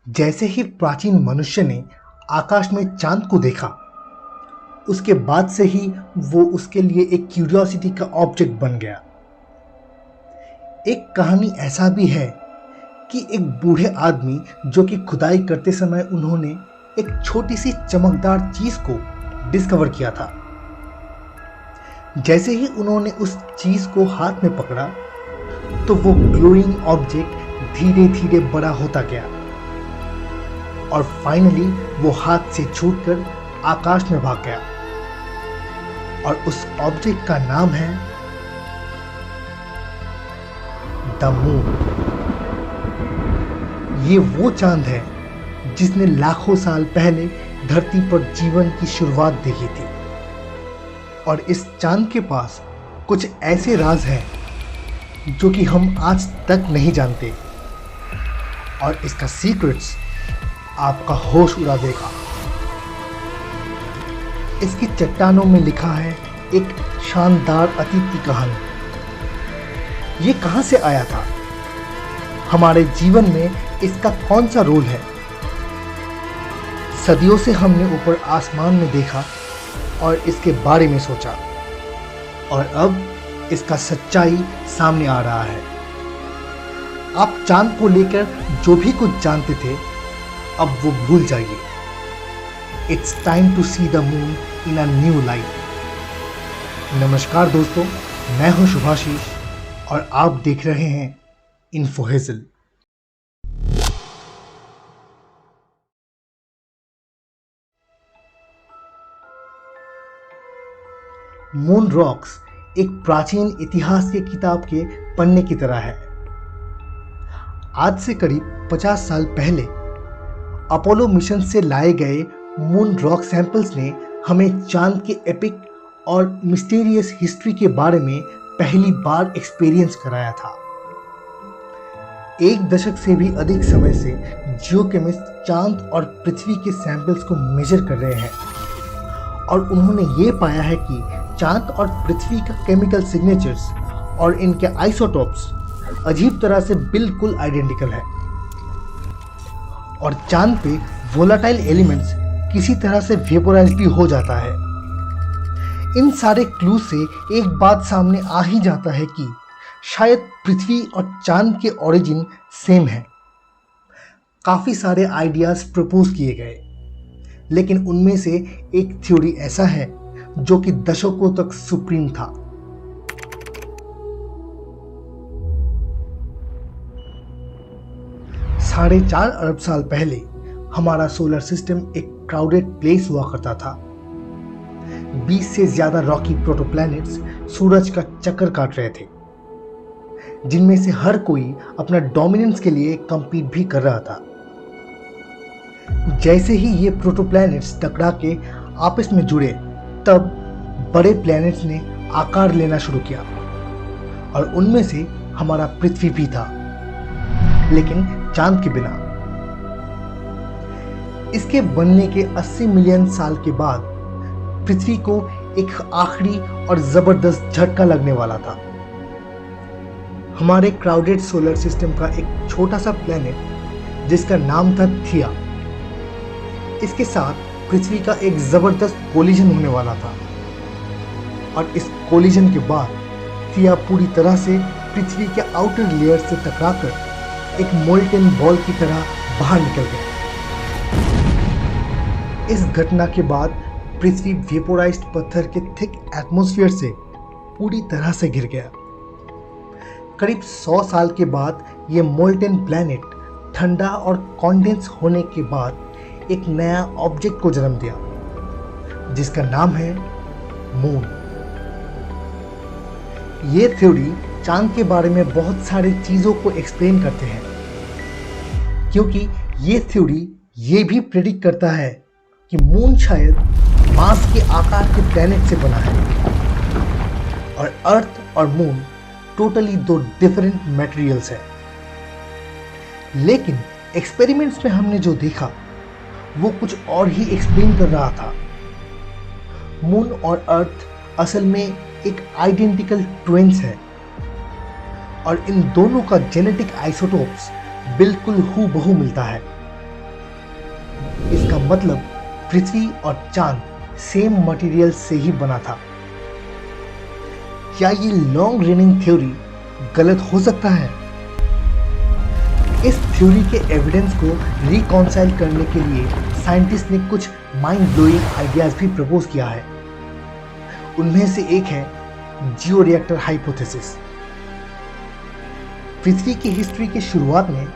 जैसे ही प्राचीन मनुष्य ने आकाश में चांद को देखा, उसके बाद से ही वो उसके लिए एक क्यूरियोसिटी का ऑब्जेक्ट बन गया। एक कहानी ऐसा भी है कि एक बूढ़े आदमी जो कि खुदाई करते समय उन्होंने एक छोटी सी चमकदार चीज को डिस्कवर किया था। जैसे ही उन्होंने उस चीज को हाथ में पकड़ा तो वो ग्लोइंग ऑब्जेक्ट धीरे धीरे बड़ा होता गया और फाइनली वो हाथ से छूटकर आकाश में भाग गया। और उस ऑब्जेक्ट का नाम है द मून। ये वो चांद है जिसने लाखों साल पहले धरती पर जीवन की शुरुआत देखी थी। और इस चांद के पास कुछ ऐसे राज हैं जो कि हम आज तक नहीं जानते, और इसका सीक्रेट्स आपका होश उड़ा देगा। इसकी चट्टानों में लिखा है एक शानदार अतीत की कहानी। ये कहां से आया था? हमारे जीवन में इसका कौन सा रोल है? सदियों से हमने ऊपर आसमान में देखा और इसके बारे में सोचा, और अब इसका सच्चाई सामने आ रहा है। आप चांद को लेकर जो भी कुछ जानते थे, अब वो भूल जाइए। It's time to see the moon in a new light. नमस्कार दोस्तों, मैं हूं शुभाशीष और आप देख रहे हैं इन्फोहेजल। मून रॉक्स एक प्राचीन इतिहास की किताब के पन्ने की तरह है। आज से करीब 50 साल पहले अपोलो मिशन से लाए गए मून रॉक सैंपल्स ने हमें चांद के एपिक और मिस्टीरियस हिस्ट्री के बारे में पहली बार एक्सपीरियंस कराया था। एक दशक से भी अधिक समय से जियोकेमिस्ट चांद और पृथ्वी के सैंपल्स को मेजर कर रहे हैं, और उन्होंने ये पाया है कि चांद और पृथ्वी का केमिकल सिग्नेचर्स और इनके आइसोटोप्स अजीब तरह से बिल्कुल आइडेंटिकल है। और चांद पे वोलाटाइल एलिमेंट्स किसी तरह से वेपोराइज भी हो जाता है। इन सारे क्लू से एक बात सामने आ ही जाता है कि शायद पृथ्वी और चांद के ओरिजिन सेम है। काफ़ी सारे आइडियाज प्रपोज किए गए, लेकिन उनमें से एक थ्योरी ऐसा है जो कि दशकों तक सुप्रीम था। साढ़े 4 अरब साल पहले हमारा सोलर सिस्टम एक क्राउडेड प्लेस हुआ करता था। 20 से ज्यादा रॉकी प्रोटोप्लैनेट्स सूरज का चक्कर काट रहे थे, जिनमें से हर कोई अपना डोमिनेंस के लिए कंपीट भी कर रहा था। जैसे ही ये प्रोटोप्लैनेट्स टकरा के आपस में जुड़े, तब बड़े प्लैनेट्स ने आकार लेना शुरू किया, और उनमें से हमारा पृथ्वी भी था, लेकिन चांद के बिना। इसके बनने के 80 मिलियन साल के बाद पृथ्वी को एक आखिरी और जबरदस्त झटका लगने वाला था। हमारे क्राउडेड सोलर सिस्टम का एक छोटा सा प्लैनेट जिसका नाम था थिया, इसके साथ पृथ्वी का एक जबरदस्त कोलिजन होने वाला था, और इस कोलिजन के बाद थिया पूरी तरह से पृथ्वी के आउटर लेयर से टकराकर एक मोल्टेन बॉल की तरह बाहर निकल गया। इस घटना के बाद पृथ्वी वेपोराइज्ड पत्थर के थिक एटमॉस्फेयर से पूरी तरह से घिर गया। करीब 100 साल के बाद ये मोल्टेन प्लैनेट ठंडा और कॉन्डेंस होने के बाद एक नया ऑब्जेक्ट को जन्म दिया, जिसका नाम है मून। ये थ्योरी चांद के बारे में बहुत सारी चीजों को एक्सप्लेन करते हैं, क्योंकि ये थ्योरी ये भी प्रेडिक्ट करता है कि मून शायद मार्स के आकार के प्लैनेट से बना है, और अर्थ और मून टोटली 2 डिफरेंट मटेरियल्स हैं। लेकिन एक्सपेरिमेंट्स में हमने जो देखा वो कुछ और ही एक्सप्लेन कर रहा था। मून और अर्थ असल में एक आइडेंटिकल ट्विन्स है, और इन दोनों का जेनेटिक आइसोटोप्स बिल्कुल हूबहू मिलता है। इसका मतलब पृथ्वी और चांद सेम मटेरियल से ही बना था। क्या ये लॉन्ग रनिंग थ्योरी गलत हो सकता है? इस थ्योरी के एविडेंस को रिकॉन्साइल करने के लिए साइंटिस्ट ने कुछ माइंड ब्लोइंग आइडियाज भी प्रपोज किया है। उनमें से एक है जियो रिएक्टर हाइपोथेसिस। पृथ्वी की हिस्ट्री की शुरुआत में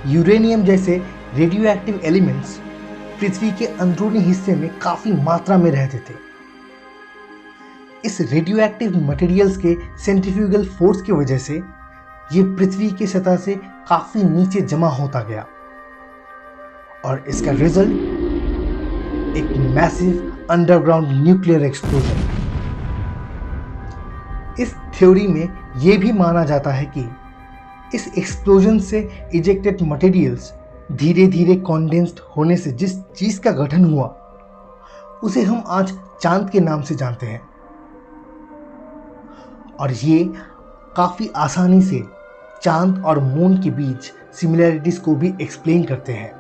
यूरेनियम जैसे रेडियो एक्टिव एलिमेंट्स पृथ्वी के अंदरूनी हिस्से में काफी मात्रा में रहते थे। इस रेडियो एक्टिव मटेरियल्स के सेंट्रीफ्यूगल फोर्स की वजह से ये पृथ्वी की सतह से काफी नीचे जमा होता गया और इसका रिजल्ट एक मैसिव अंडरग्राउंड न्यूक्लियर एक्सप्लोजन। इस थ्योरी में यह भी माना जाता है कि इस एक्सप्लोजन से इजेक्टेड मटेरियल्स धीरे धीरे कॉन्डेंस्ड होने से जिस चीज का गठन हुआ उसे हम आज चांद के नाम से जानते हैं, और ये काफी आसानी से चांद और मून के बीच सिमिलैरिटीज को भी एक्सप्लेन करते हैं।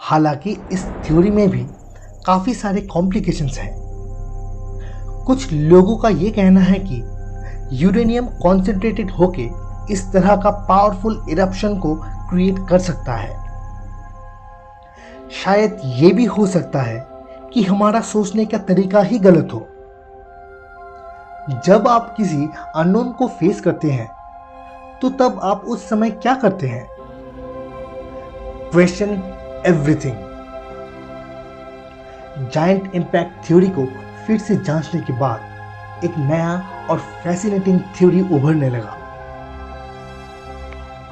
हालांकि इस थ्योरी में भी काफी सारे कॉम्प्लिकेशंस हैं। कुछ लोगों का यह कहना है कि यूरेनियम कॉन्सेंट्रेटेड होके इस तरह का पावरफुल इरप्शन को क्रिएट कर सकता है। शायद यह भी हो सकता है कि हमारा सोचने का तरीका ही गलत हो। जब आप किसी अननोन को फेस करते हैं तो तब आप उस समय क्या करते हैं? Question everything. Giant impact theory को फिर से जांचने के बाद एक नया और फैसिनेटिंग थ्योरी उभरने लगा।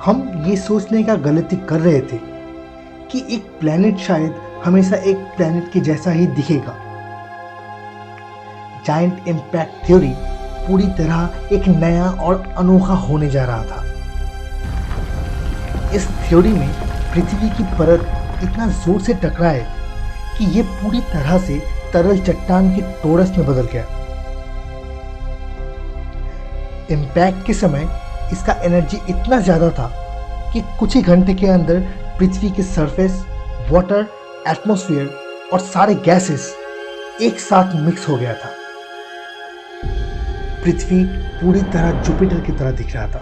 हम ये सोचने का गलती कर रहे थे कि एक प्लैनेट शायद हमेशा एक प्लैनेट के जैसा ही दिखेगा। जायंट इंपैक्ट थ्योरी पूरी तरह एक नया और अनोखा होने जा रहा था। इस थ्योरी में पृथ्वी की परत इतना जोर से टकराए कि यह पूरी तरह से तरल चट्टान के टोरस में बदल गया। इंपैक्ट के समय इसका एनर्जी इतना ज्यादा था कि कुछ ही घंटे के अंदर पृथ्वी के सरफेस, वाटर, एटमॉस्फेयर और सारे गैसेस एक साथ मिक्स हो गया था। पृथ्वी पूरी तरह जुपिटर की तरह दिख रहा था,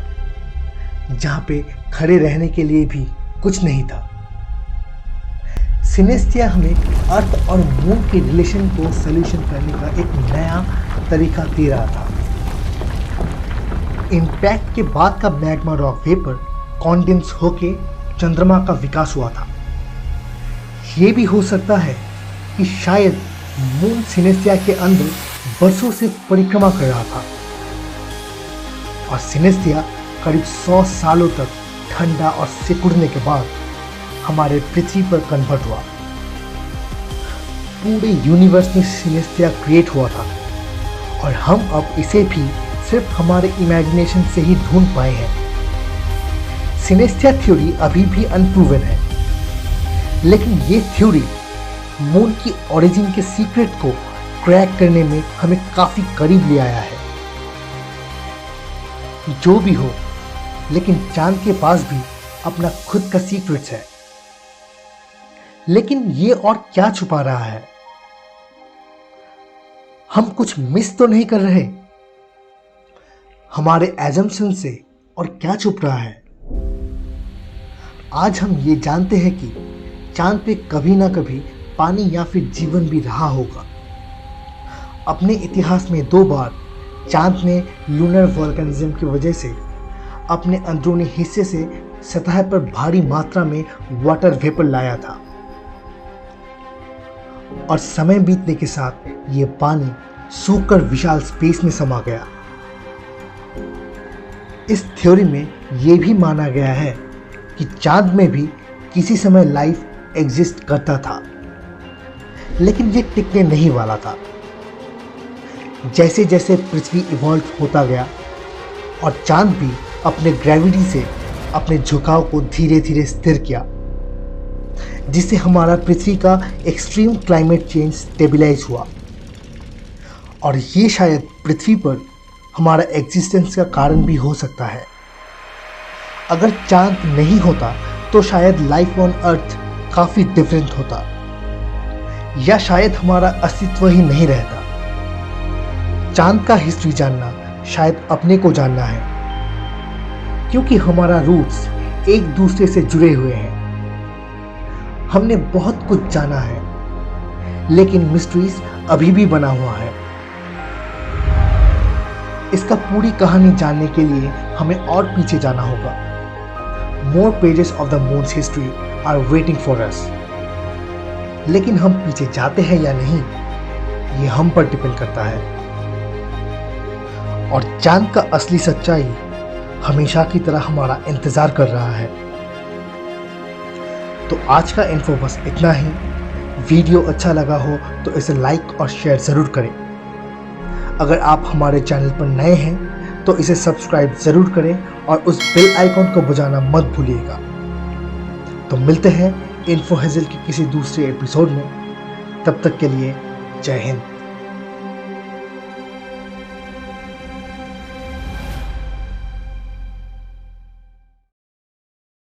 जहां पे खड़े रहने के लिए भी कुछ नहीं था। सिनेस्टिया हमें अर्थ और मून के रिलेशन को सोल्यूशन करने का एक नया तरीका दे रहा था। इंपैक्ट के बाद का मैग्मा रॉक वेपर कॉन्डेंस होके चंद्रमा का विकास हुआ था। यह भी हो सकता है कि शायद मून सिनेस्टिया के अंदर बरसों से परिक्रमा कर रहा था और सिनेस्टिया करीब 100 सालों तक ठंडा और सिकुड़ने के बाद हमारे पृथ्वी पर कन्वर्ट हुआ। पूरे यूनिवर्स में सिनेस्टिया क्रिएट हुआ था और हम अब इसे भी सिर्फ हमारे इमेजिनेशन से ही ढूंढ पाए हैं। सिनेस्टिया थ्योरी अभी भी अनप्रूवन है, लेकिन ये थ्योरी मून की ओरिजिन के सीक्रेट को क्रैक करने में हमें काफी करीब ले आया है। जो भी हो, लेकिन चांद के पास भी अपना खुद का सीक्रेट्स है। लेकिन ये और क्या छुपा रहा है? हम कुछ मिस तो नहीं कर रहे? हमारे एजम्पशन से और क्या छुप रहा है? आज हम ये जानते हैं कि चांद पे कभी ना कभी पानी या फिर जीवन भी रहा होगा। अपने इतिहास में 2 बार चांद ने लूनर वोल्केनिज्म की वजह से अपने अंदरूनी हिस्से से सतह पर भारी मात्रा में वाटर वेपर लाया था और समय बीतने के साथ ये पानी सूखकर विशाल स्पेस में समा गया। इस थ्योरी में यह भी माना गया है कि चांद में भी किसी समय लाइफ एग्जिस्ट करता था, लेकिन ये टिकने नहीं वाला था। जैसे जैसे पृथ्वी इवॉल्व होता गया और चांद भी अपने ग्रेविटी से अपने झुकाव को धीरे धीरे स्थिर किया, जिससे हमारा पृथ्वी का एक्सट्रीम क्लाइमेट चेंज स्टेबलाइज हुआ। और ये शायद पृथ्वी पर हमारा एग्जिस्टेंस का कारण भी हो सकता है। अगर चांद नहीं होता तो शायद लाइफ ऑन अर्थ काफी डिफरेंट होता, या शायद हमारा अस्तित्व ही नहीं रहता। चांद का हिस्ट्री जानना शायद अपने को जानना है, क्योंकि हमारा रूट्स एक दूसरे से जुड़े हुए हैं। हमने बहुत कुछ जाना है, लेकिन मिस्ट्रीज अभी भी बना हुआ है। इसका पूरी कहानी जानने के लिए हमें और पीछे जाना होगा। More pages of the moon's history are waiting for us. लेकिन हम पीछे जाते हैं या नहीं, ये हम पर डिपेंड करता है। और चांद का असली सच्चाई हमेशा की तरह हमारा इंतजार कर रहा है। तो आज का इन्फो बस इतना ही। वीडियो अच्छा लगा हो तो इसे लाइक और शेयर ज़रूर करें। अगर आप हमारे चैनल पर नए हैं तो इसे सब्सक्राइब ज़रूर करें और उस बेल आइकॉन को बजाना मत भूलिएगा। तो मिलते हैं इन्फो हेजल के किसी दूसरे एपिसोड में। तब तक के लिए जय हिंद।